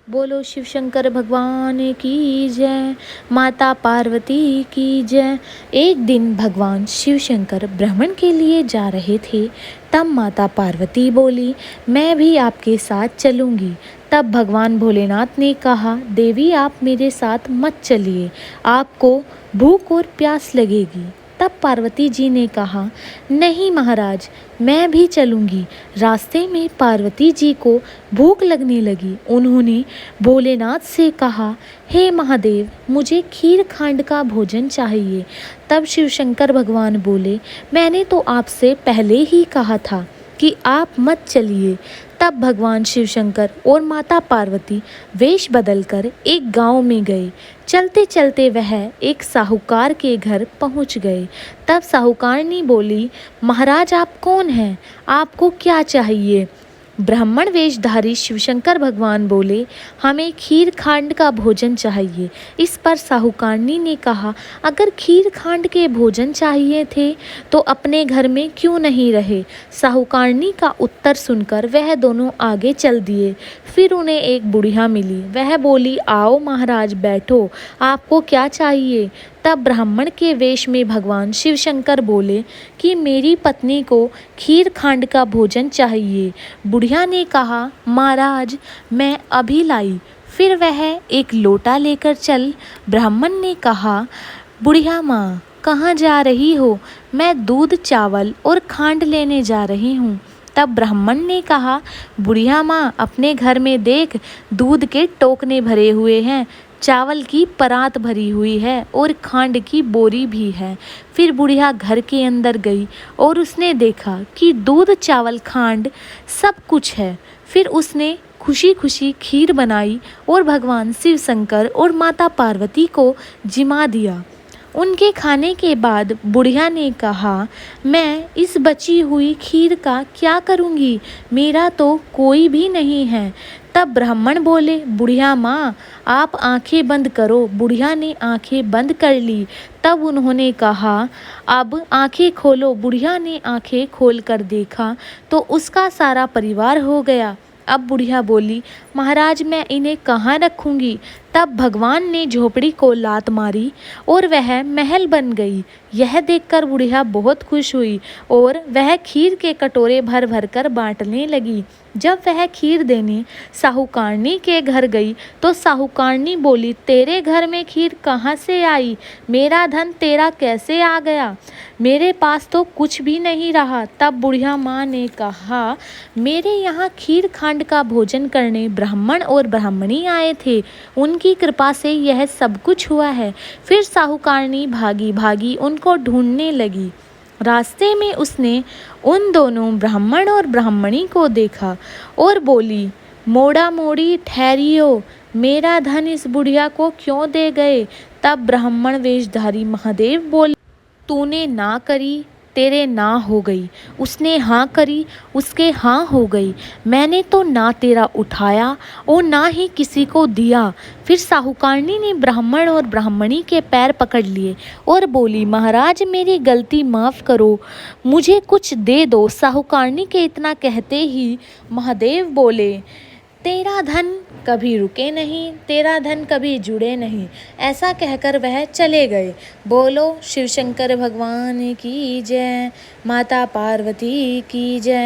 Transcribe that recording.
बोलो शिव शंकर भगवान की जय, माता पार्वती की जय। एक दिन भगवान शिव शंकर भ्रमण के लिए जा रहे थे। तब माता पार्वती बोली, मैं भी आपके साथ चलूँगी। तब भगवान भोलेनाथ ने कहा, देवी आप मेरे साथ मत चलिए, आपको भूख और प्यास लगेगी। तब पार्वती जी ने कहा, नहीं महाराज, मैं भी चलूँगी। रास्ते में पार्वती जी को भूख लगने लगी। उन्होंने भोलेनाथ से कहा, हे महादेव, मुझे खीर खांड का भोजन चाहिए। तब शिव शंकर भगवान बोले, मैंने तो आपसे पहले ही कहा था कि आप मत चलिए। तब भगवान शिव शंकर और माता पार्वती वेश बदलकर एक गांव में गए। चलते चलते वह एक साहूकार के घर पहुंच गए। तब साहूकारनी बोली, महाराज आप कौन हैं? आपको क्या चाहिए? ब्राह्मण वेशधारी शिवशंकर भगवान बोले, हमें खीर खांड का भोजन चाहिए। इस पर साहूकारनी ने कहा, अगर खीर खांड के भोजन चाहिए थे तो अपने घर में क्यों नहीं रहे? साहूकारनी का उत्तर सुनकर वह दोनों आगे चल दिए। फिर उन्हें एक बुढ़िया मिली। वह बोली, आओ महाराज बैठो, आपको क्या चाहिए? तब ब्राह्मण के वेश में भगवान शिव शंकर बोले कि मेरी पत्नी को खीर खांड का भोजन चाहिए। बुढ़िया ने कहा, महाराज मैं अभी लाई। फिर वह एक लोटा लेकर चल। ब्राह्मण ने कहा, बुढ़िया माँ कहाँ जा रही हो? मैं दूध चावल और खांड लेने जा रही हूँ। तब ब्राह्मण ने कहा, बुढ़िया माँ अपने घर में देख, दूध के टोकने भरे हुए हैं, चावल की परात भरी हुई है और खांड की बोरी भी है। फिर बुढ़िया घर के अंदर गई और उसने देखा कि दूध चावल खांड सब कुछ है। फिर उसने खुशी खुशी खीर बनाई और भगवान शिव शंकर और माता पार्वती को जिमा दिया। उनके खाने के बाद बुढ़िया ने कहा, मैं इस बची हुई खीर का क्या करूँगी? मेरा तो कोई भी नहीं है। तब ब्राह्मण बोले, बुढ़िया माँ आप आंखें बंद करो। बुढ़िया ने आंखें बंद कर ली। तब उन्होंने कहा, अब आंखें खोलो। बुढ़िया ने आंखें खोल कर देखा तो उसका सारा परिवार हो गया। अब बुढ़िया बोली, महाराज मैं इन्हें कहाँ रखूँगी? तब भगवान ने झोपड़ी को लात मारी और वह महल बन गई। यह देखकर बुढ़िया बहुत खुश हुई और वह खीर के कटोरे भर भर कर बांटने लगी। जब वह खीर देने साहूकारनी के घर गई तो साहूकारनी बोली, तेरे घर में खीर कहाँ से आई? मेरा धन तेरा कैसे आ गया? मेरे पास तो कुछ भी नहीं रहा। तब बुढ़िया माँ ने कहा, मेरे यहाँ खीर खांड का भोजन करने ब्राह्मण और ब्राह्मणी आए थे, उनकी कृपा से यह सब कुछ हुआ है। फिर साहूकारनी भागी भागी उनको ढूंढने लगी। रास्ते में उसने उन दोनों ब्राह्मण और ब्राह्मणी को देखा और बोली, मोड़ा मोड़ी ठहरियो, मेरा धन इस बुढ़िया को क्यों दे गए? तब ब्राह्मण वेशधारी महादेव बोले, तूने ना करी, तेरे ना हो गई। उसने हाँ करी, उसके हाँ हो गई। मैंने तो ना तेरा उठाया और ना ही किसी को दिया। फिर साहूकारनी ने ब्राह्मण और ब्राह्मणी के पैर पकड़ लिए और बोली, महाराज मेरी गलती माफ़ करो, मुझे कुछ दे दो। साहूकारनी के इतना कहते ही महादेव बोले, तेरा धन कभी रुके नहीं, तेरा धन कभी जुड़े नहीं। ऐसा कहकर वह चले गए। बोलो शिव शंकर भगवान की जय, माता पार्वती की जय।